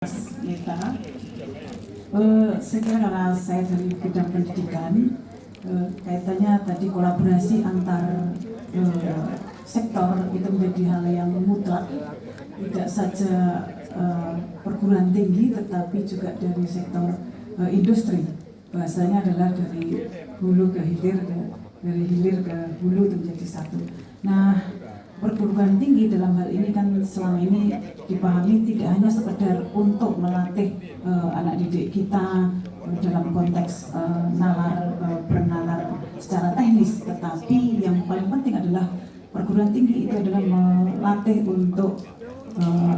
Kita, saya kira karena saya dari bidang pendidikan, kaitannya tadi kolaborasi antar sektor itu menjadi hal yang mutlak, tidak saja perguruan tinggi tetapi juga dari sektor industri. Bahasanya adalah dari hulu ke hilir, dari hilir ke hulu itu menjadi satu. Nah, perguruan tinggi dalam hal ini kan selama ini dipahami tidak hanya sekedar untuk melatih anak didik kita dalam konteks bernalar secara teknis, tetapi yang paling penting adalah perguruan tinggi itu adalah melatih untuk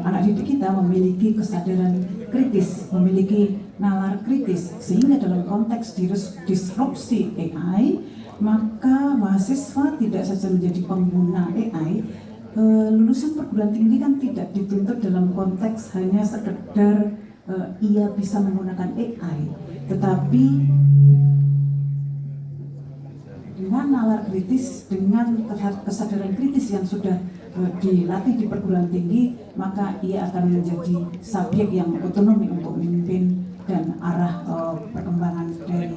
anak didik kita memiliki kesadaran kritis, memiliki nalar kritis, sehingga dalam konteks disrupsi AI, maka mahasiswa tidak saja menjadi pengguna AI. Lulusan perguruan tinggi kan tidak dituntut dalam konteks hanya sekedar ia bisa menggunakan AI, tetapi dengan nalar kritis, dengan kesadaran kritis yang sudah dilatih di perguruan tinggi, maka ia akan menjadi subjek yang otonomi untuk memimpin dan arah perkembangan dari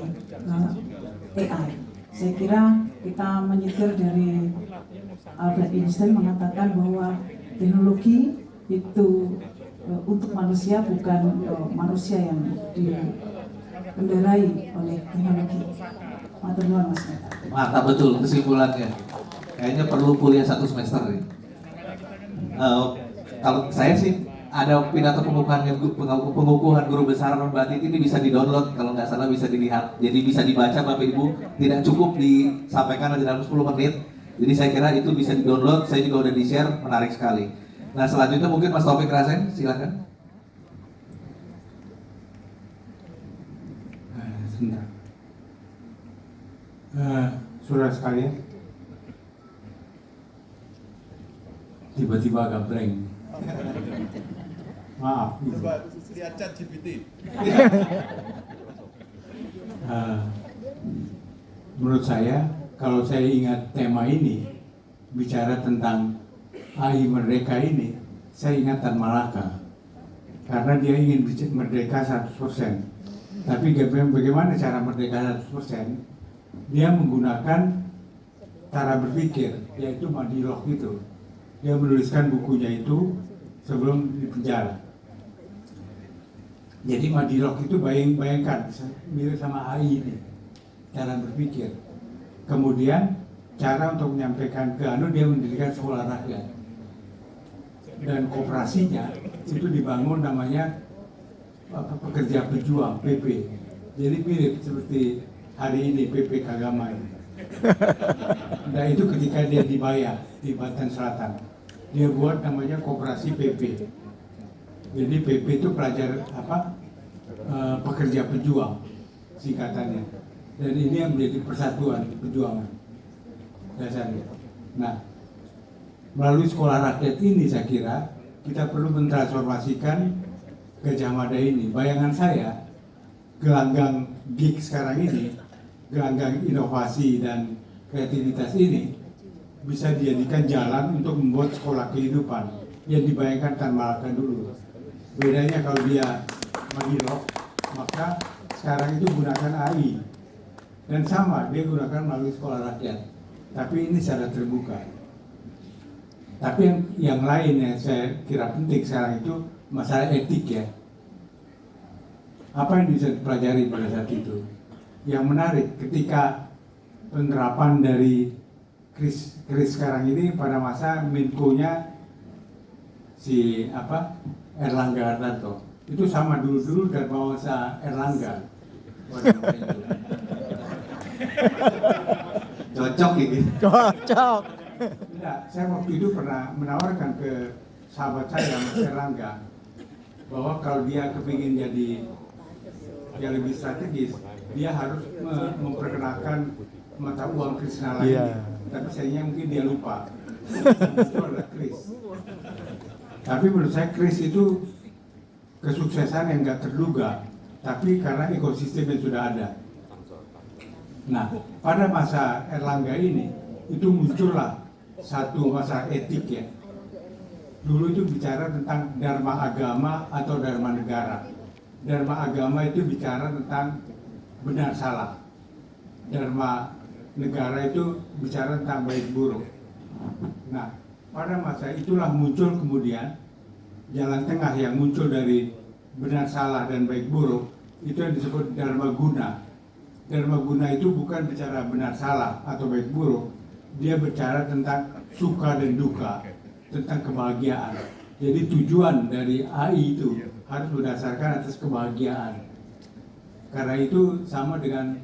AI. Saya kira kita menyitir dari Albert Einstein mengatakan bahwa teknologi itu untuk manusia, bukan manusia yang dikendarai oleh teknologi. Matur nuwun Mas. Mantap betul kesimpulannya. Kayaknya perlu kuliah 1 semester nih. Kalau saya sih ada pidato pengukuhan guru besar Mbak Titi ini bisa di-download, kalau nggak salah bisa dilihat. Jadi bisa dibaca Bapak Ibu, tidak cukup disampaikan dalam 10 menit. Jadi saya kira itu bisa di-download, saya juga udah di-share, menarik sekali. Nah selanjutnya mungkin Mas Taufik Rasen, silakan. Sebentar. Saudara sekalian, tiba-tiba agak blank. Maaf. Lihat chat GPT. Menurut saya, kalau saya ingat tema ini, bicara tentang AI merdeka ini, saya ingat Tan Malaka. Karena dia ingin merdeka 100%. Tapi bagaimana cara merdeka 100%? Dia menggunakan cara berpikir, yaitu Madilog itu. Dia menuliskan bukunya itu sebelum dipenjara. Jadi Madilog itu bayangkan mirip sama AI ini, cara berpikir. Kemudian cara untuk menyampaikan ke dia mendirikan sekolah rakyat. Dan kooperasinya itu dibangun namanya pekerja pejuang PP. Jadi mirip seperti hari ini PP Kagama ini. Nah itu ketika dia dibayar di Banten Selatan, dia buat namanya kooperasi PP. Jadi PP itu pelajar pekerja pejuang singkatannya. Dan ini yang menjadi persatuan perjuangan dasarnya. Nah, melalui sekolah rakyat ini saya kira kita perlu mentransformasikan Gajah Mada ini. Bayangan saya, gelanggang gig sekarang ini, gelanggang inovasi dan kreativitas ini bisa dijadikan jalan untuk membuat sekolah kehidupan yang dibayangkan Tan Malaka dulu. Bedanya kalau dia Madilog, maka sekarang itu gunakan AI. Dan sama, dia gunakan melalui sekolah rakyat. Tapi ini secara terbuka. Tapi yang lain yang saya kira penting sekarang itu masalah etik ya. Apa yang bisa dipelajari pada saat itu? Yang menarik ketika penerapan dari kris sekarang ini pada masa Menko-nya si Erlangga Hartarto. Itu sama dulu dan masa Erlangga. Cocok ini. Cocok. Tidak, saya waktu itu pernah menawarkan ke sahabat saya Mas Erlangga bahwa kalau dia kepingin jadi yang lebih strategis, dia harus memperkenalkan mata uang Krishna lain. Yeah. Tapi sayangnya mungkin dia lupa. Itu adalah kris. Tapi menurut saya kris itu kesuksesan yang nggak terduga, tapi karena ekosistem yang sudah ada. Nah, pada masa Erlangga ini itu muncullah satu masalah etik ya. dulu itu bicara tentang dharma agama atau dharma negara. Dharma agama itu bicara tentang benar salah. Dharma negara itu bicara tentang baik buruk. Nah, pada masa itulah muncul kemudian jalan tengah yang muncul dari benar salah dan baik buruk, itu yang disebut dharma guna. Dharma guna itu bukan bicara benar salah atau baik buruk, dia bicara tentang suka dan duka, tentang kebahagiaan. Jadi tujuan dari AI itu harus berdasarkan atas kebahagiaan. Karena itu sama dengan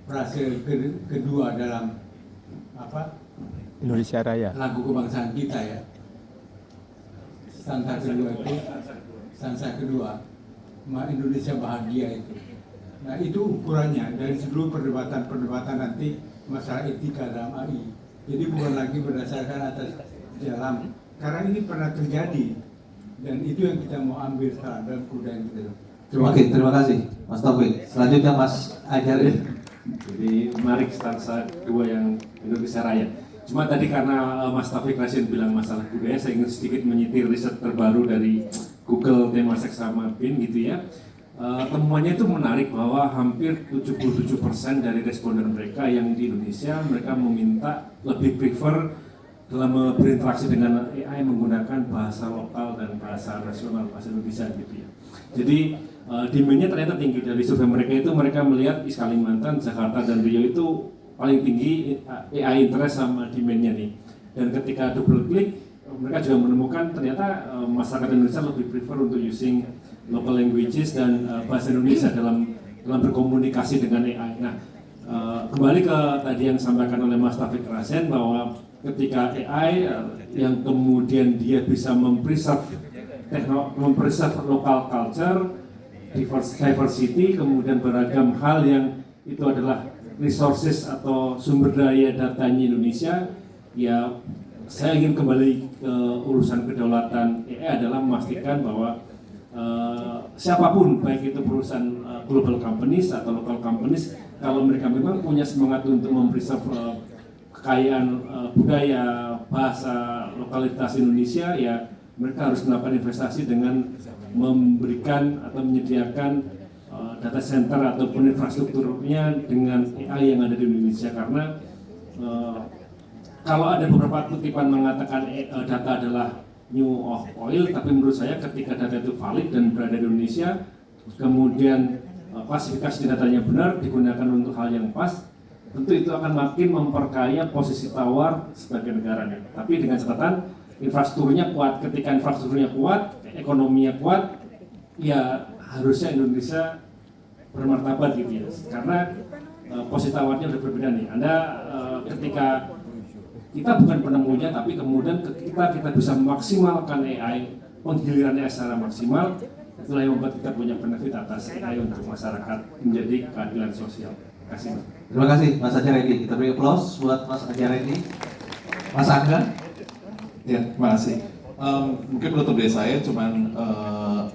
frase kedua dalam Indonesia Raya. lagu kebangsaan kita ya. Stanza kedua itu, stanza kedua, Indonesia bahagia itu. Nah itu ukurannya dari seluruh perdebatan nanti masalah etika dalam AI. Jadi bukan lagi berdasarkan atas jalan, karena ini pernah terjadi dan itu yang kita mau ambil sekarang dalam kuda yang kita. Oke, terima kasih Mas Taufik. Selanjutnya Mas Ajarin. Jadi menarik stansa kedua yang Indonesia Raya. Cuma tadi karena Mas Taufik Rasyid bilang masalah budaya, saya ingin sedikit menyitir riset terbaru dari Google Temasek sama BIN gitu ya. Temuannya itu menarik bahwa hampir 77% dari responden mereka yang di Indonesia, mereka meminta lebih prefer dalam berinteraksi dengan AI menggunakan bahasa lokal dan bahasa nasional, bahasa Indonesia gitu ya. Jadi demand-nya ternyata tinggi. Dari survei mereka itu, mereka melihat di Kalimantan, Jakarta, dan Riau itu paling tinggi AI interest sama demand-nya nih. Dan ketika double klik, mereka juga menemukan ternyata masyarakat Indonesia lebih prefer untuk using local languages dan bahasa Indonesia dalam berkomunikasi dengan AI. Nah, kembali ke tadi yang disampaikan oleh Mas Taufik Rasyid bahwa ketika AI yang kemudian dia bisa mempreserve local culture, diversity, kemudian beragam hal yang itu adalah resources atau sumber daya datanya Indonesia, ya saya ingin kembali ke urusan kedaulatan AI adalah memastikan bahwa siapapun, baik itu perusahaan global companies atau local companies, kalau mereka memang punya semangat untuk mempreserve kekayaan budaya, bahasa, lokalitas Indonesia, ya mereka harus melakukan investasi dengan memberikan atau menyediakan data center ataupun infrastrukturnya dengan AI yang ada di Indonesia. Karena kalau ada beberapa kutipan mengatakan data adalah new of oil, tapi menurut saya ketika data itu valid dan berada di Indonesia, kemudian klasifikasi datanya benar, digunakan untuk hal yang pas, tentu itu akan makin memperkaya posisi tawar sebagai negaranya. Tapi dengan catatan infrastrukturnya kuat. Ketika infrastrukturnya kuat, ekonominya kuat, ya harusnya Indonesia bermartabat gitu ya. Karena posisi tawarnya udah berbeda nih. Anda ketika kita bukan penemunya, tapi kemudian kita bisa memaksimalkan AI, penggiliran AI secara maksimal, itulah yang membuat kita punya benefit atas AI untuk masyarakat menjadi keadilan sosial. Terima kasih. Terima kasih Mas Ajarin. Kita beri aplaus buat Mas Ajarin. Mas Angga. Ya, terima kasih. Mungkin penutup dari saya cuman